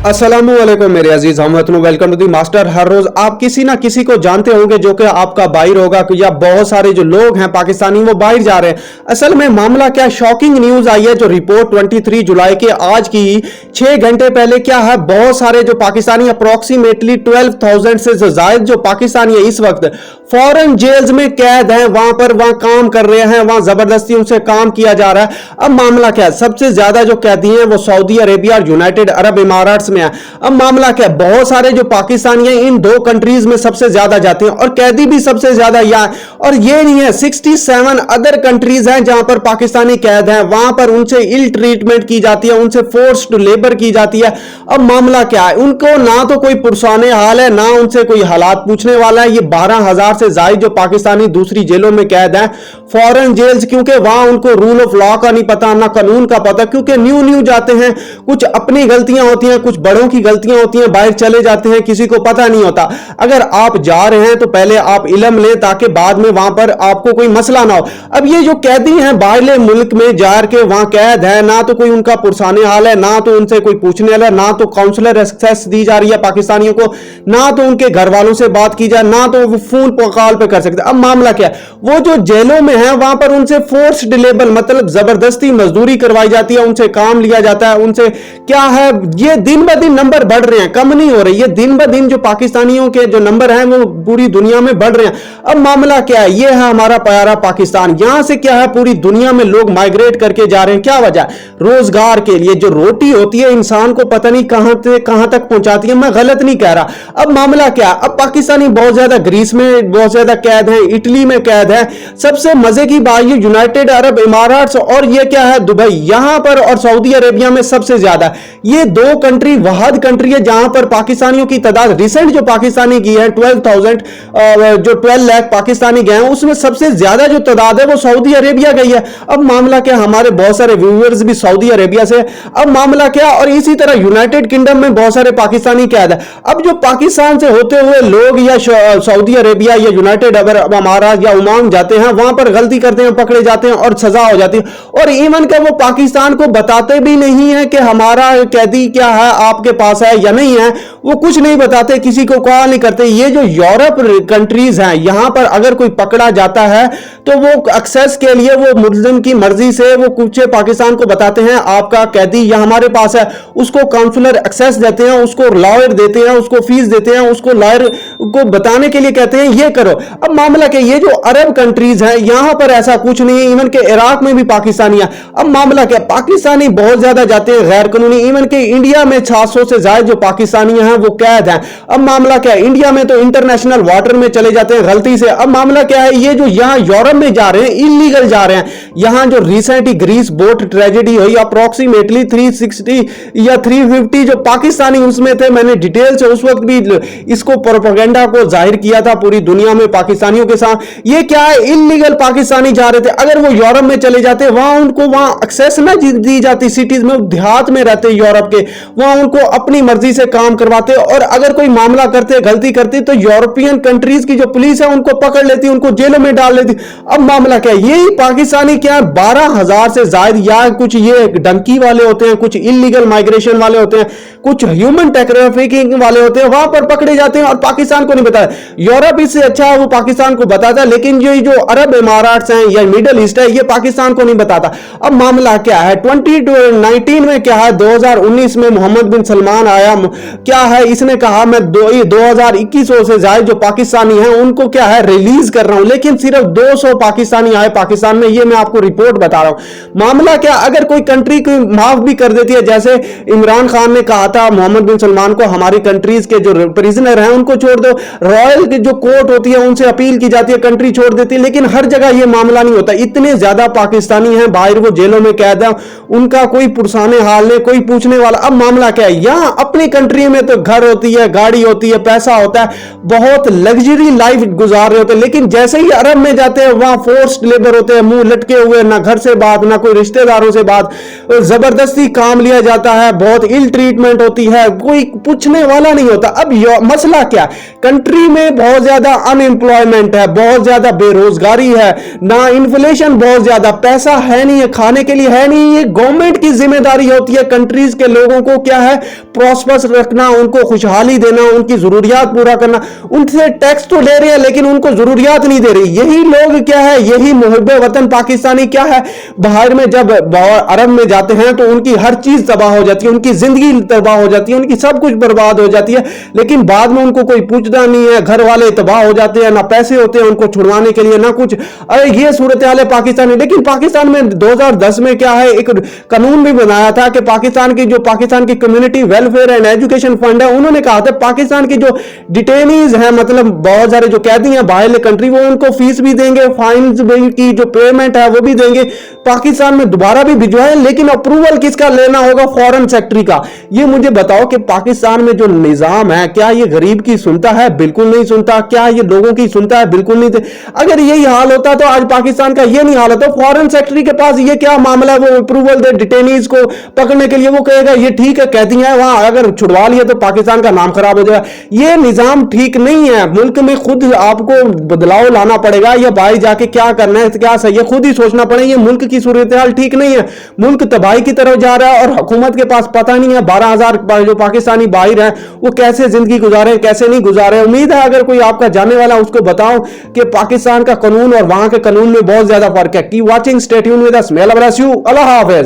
अस्सलामुअलैकुम मेरे अजीज हमवतनों, welcome to the master. हर रोज आप किसी ना किसी को जानते होंगे जो कि आपका बाहर होगा, या बहुत सारे जो लोग हैं पाकिस्तानी वो बाहर जा रहे हैं। असल में मामला क्या, शॉकिंग न्यूज आई है जो रिपोर्ट 23 जुलाई के आज की 6 घंटे पहले क्या है, बहुत सारे जो पाकिस्तानी अप्रोक्सीमेटली 12,000 से ज्यादा जो पाकिस्तानी है इस वक्त फॉरेन जेल्स में कैद हैं, वहां काम कर रहे हैं, वहां जबरदस्ती उनसे काम किया जा रहा है। अब मामला क्या है, सबसे ज्यादा जो कैदी हैं वो सऊदी अरेबिया और यूनाइटेड अरब इमाराट्स में है। अब मामला क्या है, बहुत सारे जो पाकिस्तानी हैं इन दो कंट्रीज में सबसे ज्यादा जाते हैं और कैदी भी सबसे ज्यादा यहाँ। और ये नहीं है, 67 अदर कंट्रीज हैं जहां पर पाकिस्तानी कैद हैं, वहां पर उनसे इल ट्रीटमेंट की जाती है, उनसे फोर्स्ड लेबर की जाती है। अब मामला क्या है, उनको ना तो कोई पुरसाने हाल है, ना उनसे कोई हालात पूछने वाला है। ये 12,000 से ज्यादा जो पाकिस्तानी दूसरी जेलों में कैद हैं फॉरेन जेल्स, क्योंकि वहां उनको रूल ऑफ लॉ का नहीं पता, ना कानून का पता, क्योंकि न्यू जाते हैं, कुछ अपनी गलतियां होती हैं, कुछ बड़ों की गलतियां होती हैं, बाहर चले जाते हैं, किसी को पता नहीं होता। अगर आप जा रहे हैं तो पहले आप इल्म लें ताकि बाद में वहां पर आपको कोई मसला ना हो। अब ये जो कैदी हैं बाहरले मुल्क में जार के वहां कैद है, ना तो कोई उनका पुरसाने हाल है, ना तो उनसे कोई पूछने वाला, ना तो काउंसलर एक्सेस दी जा रही है पाकिस्तानियों को, ना तो उनके घर वालों से बात की जाए, ना तो वो फोन कॉल पे कर सकते। अब मामला क्या है, वो जो जेलों में है वहां पर उनसे फोर्स्ड लेबर मतलब जबरदस्ती मजदूरी करवाई जाती है, उनसे काम लिया जाता है, उनसे क्या है, ये दिन ब दिन नंबर बढ़ रहे हैं, कम नहीं हो रही है। दिन ब दिन जो पाकिस्तानियों के जो नंबर हैं वो पूरी दुनिया में बढ़ रहे हैं। अब मामला क्या है, ये है हमारा प्यारा पाकिस्तान, यहां से क्या है पूरी दुनिया में लोग माइग्रेट करके जा रहे हैं। क्या वजह, रोजगार के लिए। जो रोटी होती है इंसान को पता नहीं कहां से कहां तक पहुंचाती है, मैं गलत नहीं कह रहा। अब मामला क्या, अब पाकिस्तानी बहुत ज्यादा ग्रीस में बहुत ज्यादा कैद है, इटली में कैद है। सबसे मजे की बात ये यूनाइटेड अरब इमाराट्स और ये क्या है दुबई, यहां पर और सऊदी अरेबिया में सबसे ज्यादा। ये दो कंट्री वहाद कंट्री है जहां पर पाकिस्तानियों की तादाद रिसेंट जो पाकिस्तानी की है 12,000 जो 12 लाख पाकिस्तानी गए हैं उसमें सबसे ज्यादा जो तादाद है वो सऊदी अरेबिया गई है। अब मामला क्या, हमारे बहुत सारे व्यूअर्स भी सऊदी अरेबिया से। अब मामला क्या, और इसी तरह यूनाइटेड किंगडम में बहुत सारे पाकिस्तानी कैद है। अब जो पाकिस्तान से होते हुए लोग या सऊदी अरेबिया या यूनाइटेड अरब इमारात या ओमान जाते हैं, वहां पर गलती करते हैं, पकड़े जाते हैं और सजा हो जाती है। और इवन का वो पाकिस्तान को बताते भी नहीं है कि हमारा कैदी क्या है, आपके पास है या नहीं है, वो कुछ नहीं बताते, किसी को कॉल नहीं करते। ये जो यूरोप कंट्रीज हैं यहां पर अगर कोई पकड़ा जाता है तो वो एक्सेस के लिए वो मुल्जिम की मर्जी से वो कुछ पाकिस्तान को बताते हैं आपका कैदी या हमारे पास है, उसको काउंसलर एक्सेस देते हैं, उसको लॉयर देते हैं, उसको फीस देते हैं, उसको लॉयर को बताने के लिए कहते हैं ये करो। अब मामला क्या, ये जो अरब कंट्रीज हैं यहां पर ऐसा कुछ नहीं है, इवन के इराक में भी पाकिस्तानी है। अब मामला क्या, पाकिस्तानी बहुत ज्यादा जाते हैं गैर कानूनी, इवन के इंडिया में 700 से ज्यादा जो पाकिस्तानी हैं वो कैद हैं। अब मामला क्या है, इंडिया में तो इंटरनेशनल वाटर में चले जाते हैं गलती से। अब मामला क्या है, ये जो यहां यूरोप में जा रहे हैं इलीगल जा रहे हैं। यहां जो रिसेंटली ग्रीस बोट ट्रेजेडी हुई अप्रोक्सीमेटली 360 या 350 जो पाकिस्तानी उसमें थे, मैंने डिटेल से उस वक्त भी इसको प्रोपेगेंडा को जाहिर किया था पूरी दुनिया में पाकिस्तानियों के साथ। ये क्या है, इलीगल पाकिस्तानी जा रहे थे, अगर वो यूरोप में चले जाते वहां उनको वहां एक्सेस ना दी जाती, सिटीज में देहात में रहते यूरोप के, वहां उनको अपनी मर्जी से काम करवाते और अगर कोई मामला करते गलती करती तो यूरोपियन कंट्रीज की जो पुलिस है उनको पकड़ लेती, उनको जेलों में डाल लेती। अब मामला क्या, यही पाकिस्तानी क्या 12,000 से ज्यादा या कुछ ये डंकी वाले होते हैं, कुछ इलीगल माइग्रेशन वाले होते हैं, कुछ ह्यूमन ट्रैफिकिंग वाले होते हैं, वहां पर पकड़े जाते हैं और पाकिस्तान को नहीं बताया। यूरोप इससे अच्छा है वो पाकिस्तान को बताता है, लेकिन ये जो अरब इमाराट्स हैं या मिडल ईस्ट है ये पाकिस्तान को नहीं बताता। अब मामला क्या है, 2019 में क्या है, 2019 में मोहम्मद बिन सलमान आया, क्या है इसने कहा मैं 2021 से ज्यादा जो पाकिस्तानी हैं उनको क्या है रिलीज कर रहा हूं, लेकिन सिर्फ 200 पाकिस्तानी आए पाकिस्तान में। ये मैं आपको रिपोर्ट बता रहा हूं। मामला क्या, अगर कोई कंट्री को माफ भी कर देती है, जैसे इमरान खान ने कहा था मोहम्मद बिन सलमान को हमारी कंट्रीज के जो प्रिजनर हैं उनको छोड़ दो, रॉयल की जो कोर्ट होती है उनसे अपील की जाती है, कंट्री छोड़ देती है, लेकिन हर जगह ये मामला नहीं होता। इतने ज्यादा पाकिस्तानी हैं बाहर, वो जेलों में कैद है, उनका कोई पुरसाने हाल नहीं, कोई पूछने वाला। अब मामला क्या है, यहां अपनी कंट्री में तो घर होती है, गाड़ी होती है, पैसा होता है, बहुत लग्जरी लाइफ गुजार रहे होते हैं, लेकिन जैसे ही अरब में जाते हैं वहां फोर्स्ड लेबर होते हैं, मुंह लटके हुए, ना घर से बात, ना कोई रिश्तेदारों से बात, जबरदस्ती काम लिया जाता है, बहुत इल ट्रीटमेंट होती है, कोई पूछने वाला नहीं होता। अब मसला क्या, कंट्री में बहुत ज्यादा अनएम्प्लॉयमेंट है, बहुत ज्यादा बेरोजगारी है, ना इन्फ्लेशन बहुत ज्यादा, पैसा है नहीं है, खाने के लिए है नहीं। ये गवर्नमेंट की जिम्मेदारी होती है कंट्रीज के लोगों को क्या है प्रॉस्पर्स रखना, उनको खुशहाली देना, उनकी जरूरियात पूरा करना। उनसे टैक्स तो ले रहे हैं लेकिन उनको जरूरियात नहीं दे रही। यही लोग क्या है, यही मुहिब्बे वतन पाकिस्तानी क्या है, बाहर में जब अरब में जाते हैं तो उनकी हर चीज तबाह हो जाती है, उनकी जिंदगी तबाह हो जाती है, उनकी सब कुछ बर्बाद हो जाती है, लेकिन बाद में उनको कोई पूछता नहीं है। घर वाले तबाह हो जाते हैं, ना पैसे होते हैं उनको छुड़वाने के लिए, ना कुछ। अरे ये सूरत हाल है पाकिस्तान में। लेकिन पाकिस्तान में 2010 में क्या है, एक कानून भी बनाया था कि पाकिस्तान की community welfare and education fund है, उन्होंने कहा था पाकिस्तान की जो डिटेनीज हैं, मतलब बहुत सारे जो कैदी हैं बाहर कंट्री, वो उनको फीस भी देंगे, फाइन की जो पेमेंट है वो भी देंगे, पाकिस्तान में दोबारा भी भिजवाएं। लेकिन अप्रूवल किसका लेना होगा? फॉरेन सेक्रेटरी का। ये मुझे बताओ कि पाकिस्तान में जो निजाम है, क्या ये गरीब की सुनता है? बिल्कुल नहीं सुनता। क्या ये लोगों की सुनता है? बिल्कुल नहीं। अगर यही हाल होता तो आज पाकिस्तान का ये नहीं हाल होता। फॉरेन सेक्रेटरी के पास ये क्या मामला है, वो अप्रूवल दे डिटेनीज को पकड़ने के लिए, वो कहेगा ये ठीक है, कहती है वहां अगर छुड़वा लिया तो पाकिस्तान का नाम खराब हो जाएगा। ये निजाम ठीक नहीं है। मुल्क में खुद आपको बदलाव लाना पड़ेगा, या बाहर जाके क्या करना है, क्या सही है, खुद ही सोचना पड़ेगा। ये मुल्क की सूरत हाल ठीक नहीं है, मुल्क तबाही की तरफ जा रहा है और हुकूमत के पास पता नहीं है 12,000 जो पाकिस्तानी बाहर हैं वो कैसे जिंदगी गुजारे, कैसे नहीं गुजारे। उम्मीद है अगर कोई आपका जानने वाला उसको बताओ कि पाकिस्तान का कानून और वहां के कानून में बहुत ज्यादा फर्क है। Keep watching, stay tuned with us. May Allah bless you. Allah Hafiz.